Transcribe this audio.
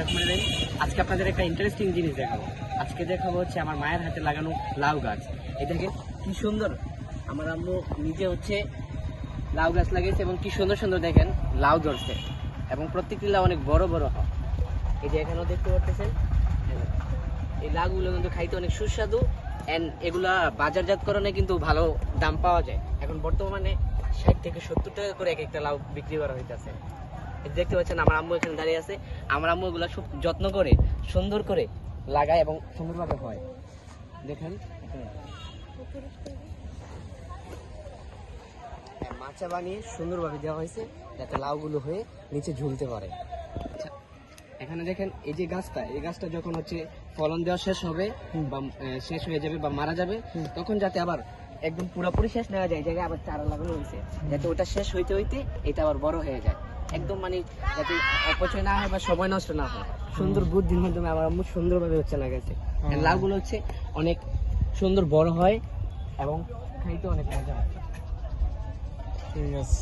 বিসমিল্লাহির রহমানির রহিম। আজকে আপনাদের একটা ইন্টারেস্টিং জিনিস দেখাবো। আজকে দেখাবো হচ্ছে আমার মায়ের হাতে লাগানো লাউ গাছ। এই দেখেন কি সুন্দর, আমার আম্মু নিজে হচ্ছে লাউ গাছ লাগিয়েছে এবং কি সুন্দর সুন্দর দেখেন লাউ ধরছে এবং প্রত্যেকটি লাউ অনেক বড় বড় হয়। এই যে এখানেও দেখতে পাচ্ছেন, এই লাউগুলো কিন্তু খাইতে অনেক সুস্বাদু এন্ড এগুলা বাজারজাতকরণে কিন্তু ভালো দাম পাওয়া যায়। এখন বর্তমানে 60 থেকে 70 টাকা করে এক একটা লাউ বিক্রি করা হইতেছে। দেখতে পাচ্ছেন আমার আম্মু এখানে দাঁড়িয়ে আছে। আমার আম্মু এগুলা খুব যত্ন করে সুন্দর করে লাগায় এবং সুন্দরভাবে হয়। দেখেন মাচা বানিয়ে সুন্দরভাবে দেওয়া হয়েছে যাতে লাউগুলো হয়ে নিচে ঝুলতে পারে। আচ্ছা, এখানে দেখেন এই যে গাছটা, এই গাছটা যখন হচ্ছে ফলন দেওয়া শেষ হবে বা শেষ হয়ে যাবে বা মারা যাবে, তখন যাতে আবার একদম পুরোপুরি শেষ নেওয়া যায়, জায়গায় আবার চারা লাগানো হয়েছে যাতে ওটা শেষ হইতে হইতে এটা আবার বড় হয়ে যায়। একদম মানে যাতে অপচয় না হয় বা সময় নষ্ট না হয়, সুন্দর বুদ্ধির মাধ্যমে আমার আম্মু সুন্দরভাবে হচ্ছে লাগাইছে। লাউগুলো হচ্ছে অনেক সুন্দর বড় হয় এবং খাইতে অনেক মজা হয়। ঠিক আছে।